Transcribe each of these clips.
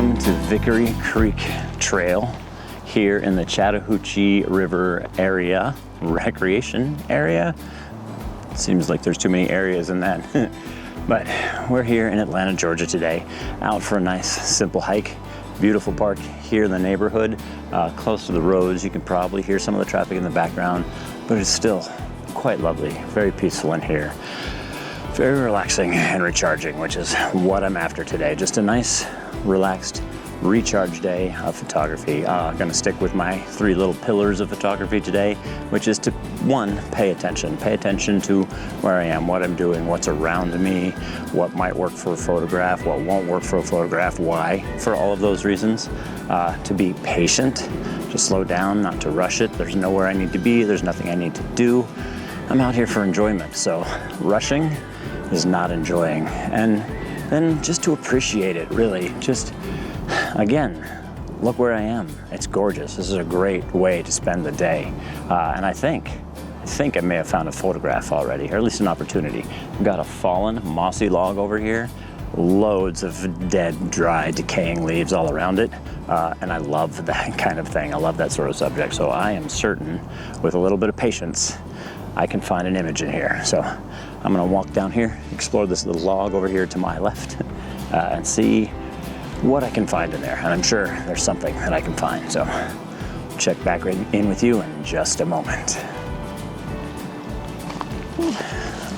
Welcome to Vickery Creek Trail here in the Chattahoochee River area, recreation area. Seems like there's too many areas in that. But we're here in Atlanta, Georgia today, out for a nice, simple hike. Beautiful park here in the neighborhood, close to the roads. You can probably hear some of the traffic in the background, but it's still quite lovely, very peaceful in here. Very relaxing and recharging, which is what I'm after today. Just a nice, relaxed, recharge day of photography. I'm gonna stick with my 3 little pillars of photography today, which is to, 1, pay attention. Pay attention to where I am, what I'm doing, what's around me, what might work for a photograph, what won't work for a photograph, why, for all of those reasons. To be patient, to slow down, not to rush it. There's nowhere I need to be, there's nothing I need to do. I'm out here for enjoyment, so rushing is not enjoying. And then just to appreciate it, really. Just, again, look where I am. It's gorgeous. This is a great way to spend the day. And I think I may have found a photograph already, or at least an opportunity. We've got a fallen, mossy log over here, loads of dead, dry, decaying leaves all around it. And I love that kind of thing. I love that sort of subject. So I am certain, with a little bit of patience, I can find an image in here. So I'm gonna walk down here, explore this little log over here to my left, and see what I can find in there. And I'm sure there's something that I can find. So check back in with you in just a moment.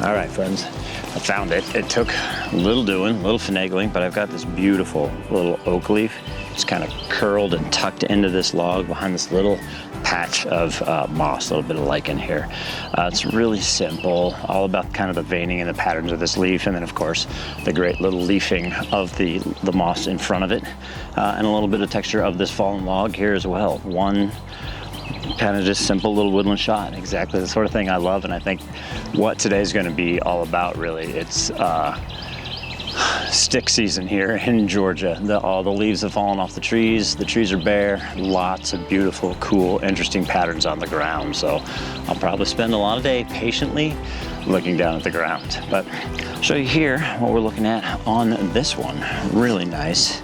All right, friends, I found it. It took a little doing, a little finagling, but I've got this beautiful little oak leaf. It's kind of curled and tucked into this log behind this little patch of moss, a little bit of lichen here. It's really simple, all about kind of the veining and the patterns of this leaf, and then of course the great little leafing of the moss in front of it, and a little bit of texture of this fallen log here as well. One kind of just simple little woodland shot, exactly the sort of thing I love, and I think what today's going to be all about, really. It's stick season here in Georgia. All the leaves have fallen off the trees are bare, lots of beautiful, cool, interesting patterns on the ground. So I'll probably spend a lot of day patiently looking down at the ground. But I'll show you here what we're looking at on this one. Really nice.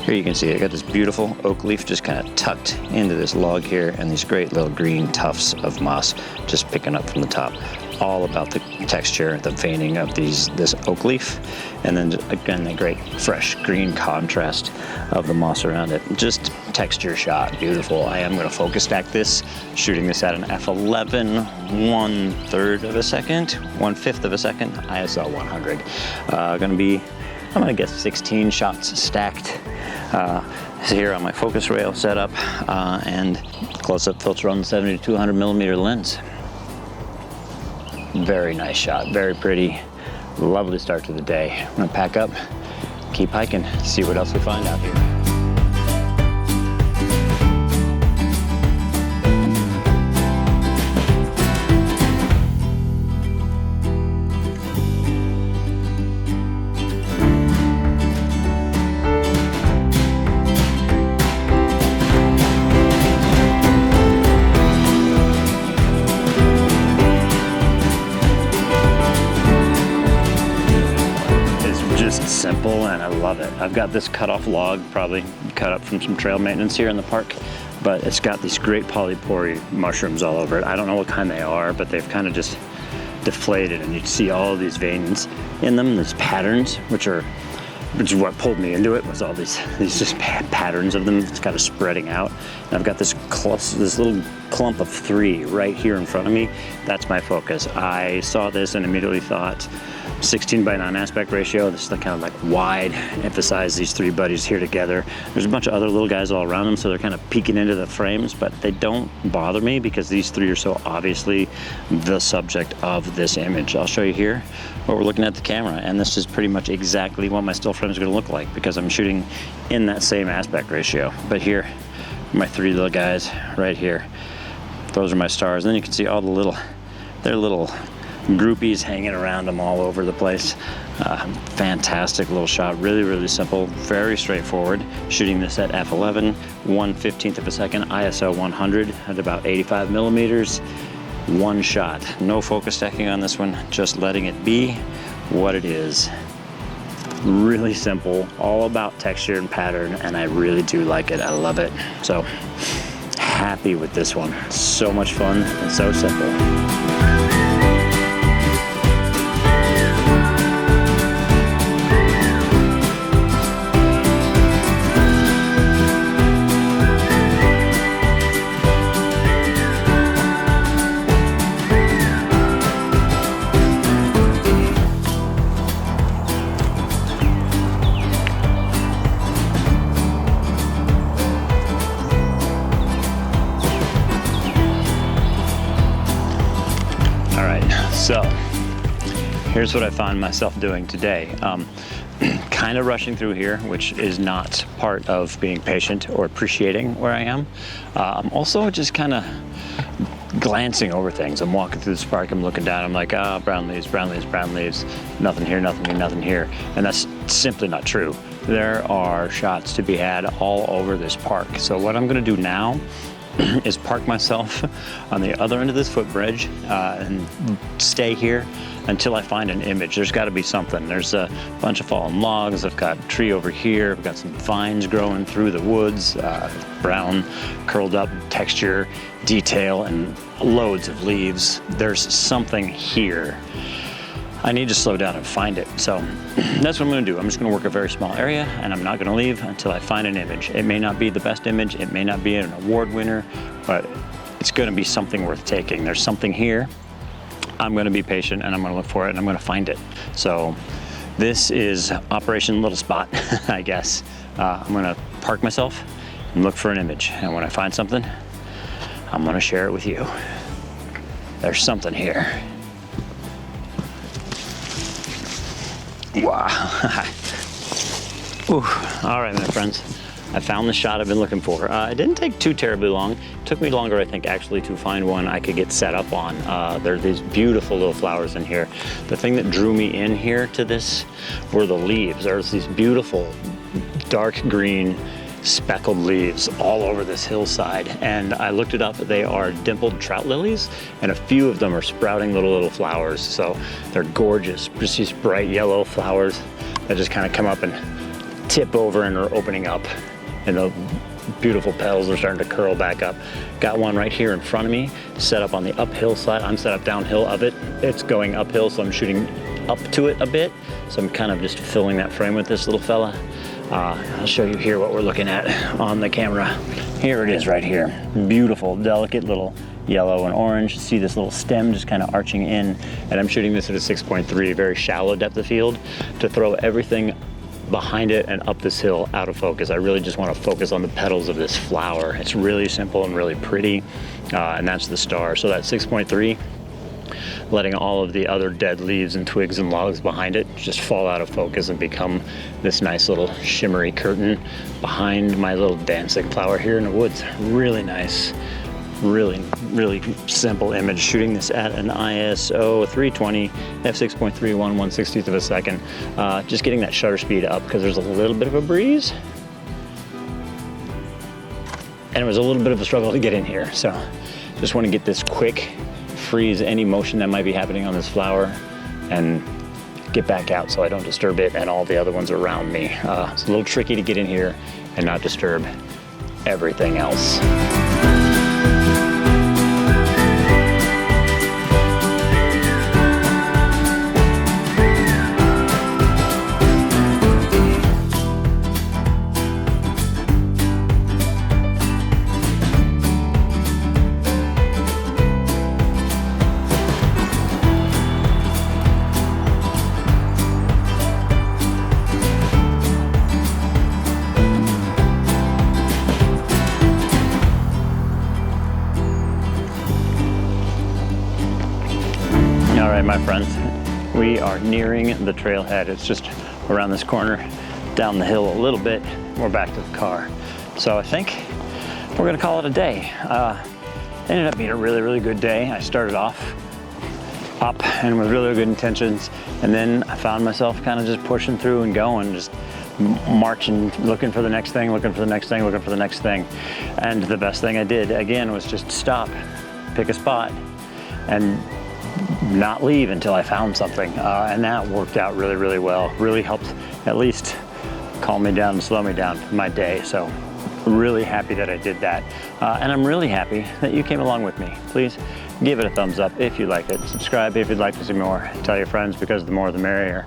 Here you can see I got this beautiful oak leaf just kind of tucked into this log here, and these great little green tufts of moss just picking up from the top. All about the texture, the veining of this oak leaf, and then again the great fresh green contrast of the moss around it. Just texture shot, beautiful. I am going to focus stack this, shooting this at an FLM 1/3 of a second, 1/5 of a second, ISO 100. I'm gonna guess 16 shots stacked. Here on my focus rail setup, and close-up filter on the 70 to 200 millimeter lens. Very nice shot, very pretty, lovely start to the day. I'm gonna pack up, keep hiking, see what else we find out here. Simple, and I love it. I've got this cut off log, probably cut up from some trail maintenance here in the park, but it's got these great polypore mushrooms all over it. I don't know what kind they are, but they've kind of just deflated, and you see all of these veins in them, these patterns, which is what pulled me into it, was all these just patterns of them. It's kind of spreading out. And I've got this little clump of 3 right here in front of me. That's my focus. I saw this and immediately thought 16:9 aspect ratio. This is the kind of like wide, emphasize these 3 buddies here together. There's a bunch of other little guys all around them, so they're kind of peeking into the frames, but they don't bother me because these 3 are so obviously the subject of this image. I'll show you here what we're looking at the camera, and this is pretty much exactly what my still frame is going to look like because I'm shooting in that same aspect ratio. But here, my 3 little guys right here, those are my stars. And then you can see all their little groupies hanging around them all over the place. Fantastic little shot, really, really simple, very straightforward. Shooting this at f11, 1/15 of a second, ISO 100 at about 85 millimeters. One shot, no focus stacking on this one, just letting it be what it is. Really simple, all about texture and pattern, and I really do like it. I love it. So happy with this one. So much fun and so simple. So here's what I find myself doing today. Kind of rushing through here, which is not part of being patient or appreciating where I am. I'm also just kind of glancing over things. I'm walking through this park, I'm looking down, I'm like, ah, brown leaves, brown leaves, brown leaves, nothing here, nothing here, nothing here. And that's simply not true. There are shots to be had all over this park. So what I'm gonna do now is park myself on the other end of this footbridge and stay here until I find an image. There's got to be something. There's a bunch of fallen logs. I've got a tree over here. I've got some vines growing through the woods, brown, curled up texture, detail, and loads of leaves. There's something here. I need to slow down and find it. So that's what I'm gonna do. I'm just gonna work a very small area, and I'm not gonna leave until I find an image. It may not be the best image, it may not be an award winner, but it's gonna be something worth taking. There's something here. I'm gonna be patient, and I'm gonna look for it, and I'm gonna find it. So this is Operation Little Spot, I guess. I'm gonna park myself and look for an image. And when I find something, I'm gonna share it with you. There's something here. Wow. Ooh. All right, my friends. I found the shot I've been looking for. It didn't take too terribly long. It took me longer, I think, actually, to find one I could get set up on. There are these beautiful little flowers in here. The thing that drew me in here to this were the leaves. There's these beautiful dark green speckled leaves all over this hillside, and I looked it up. They are dimpled trout lilies, and a few of them are sprouting little flowers. So they're gorgeous, just these bright yellow flowers that just kind of come up and tip over and are opening up, and the beautiful petals are starting to curl back up. Got one right here in front of me, set up on the uphill side. I'm set up downhill of it. It's going uphill, so I'm shooting up to it a bit. So I'm kind of just filling that frame with this little fella. I'll show you here what we're looking at on the camera. Here it is right here. Beautiful, delicate little yellow and orange. See this little stem just kind of arching in, and I'm shooting this at a 6.3, very shallow depth of field, to throw everything behind it and up this hill out of focus. I really just want to focus on the petals of this flower. It's really simple and really pretty, and that's the star. So that 6.3, letting all of the other dead leaves and twigs and logs behind it just fall out of focus and become this nice little shimmery curtain behind my little dancing flower here in the woods. Really nice, really simple image. Shooting this at an ISO 320, f6.31, 1/60th of a second. Just getting that shutter speed up because there's a little bit of a breeze. And it was a little bit of a struggle to get in here. So just want to get this quick, freeze any motion that might be happening on this flower, and get back out so I don't disturb it and all the other ones around me. It's a little tricky to get in here and not disturb everything else. My friends, we are nearing the trailhead. It's just around this corner, down the hill a little bit. We're back to the car. So I think we're gonna call it a day. Ended up being a really good day. I started off up and with really good intentions, and then I found myself kind of just pushing through and going, just marching, looking for the next thing, looking for the next thing, looking for the next thing. And the best thing I did, again, was just stop, pick a spot, and not leave until I found something, and that worked out really well. Really helped at least calm me down and slow me down for my day. So really happy that I did that. And I'm really happy that you came along with me. Please give it a thumbs up if you like it. Subscribe if you'd like to see more. Tell your friends, because the more the merrier.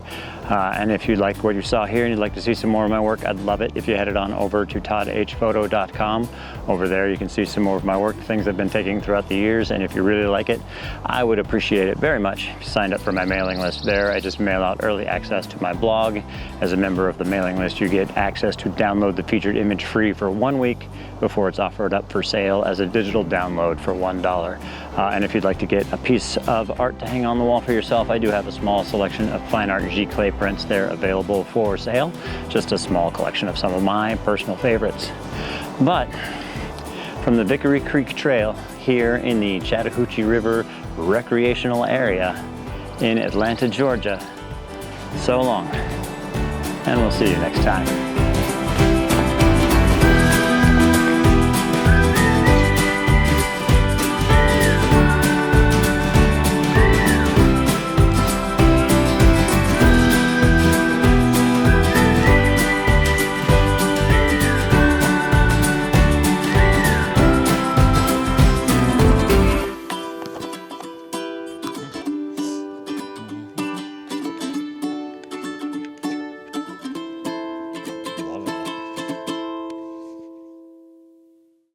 And if you like what you saw here and you'd like to see some more of my work, I'd love it if you headed on over to toddhphoto.com. Over there you can see some more of my work, things I've been taking throughout the years, and if you really like it, I would appreciate it very much if you signed up for my mailing list there. I just mail out early access to my blog. As a member of the mailing list, you get access to download the featured image free for 1 week before it's offered up for sale as a digital download for $1. And if you'd like to get a piece of art to hang on the wall for yourself, I do have a small selection of fine art G clay prints there available for sale. Just a small collection of some of my personal favorites. But from the Vickery Creek Trail here in the Chattahoochee River recreational area in Atlanta, Georgia, so long, and we'll see you next time.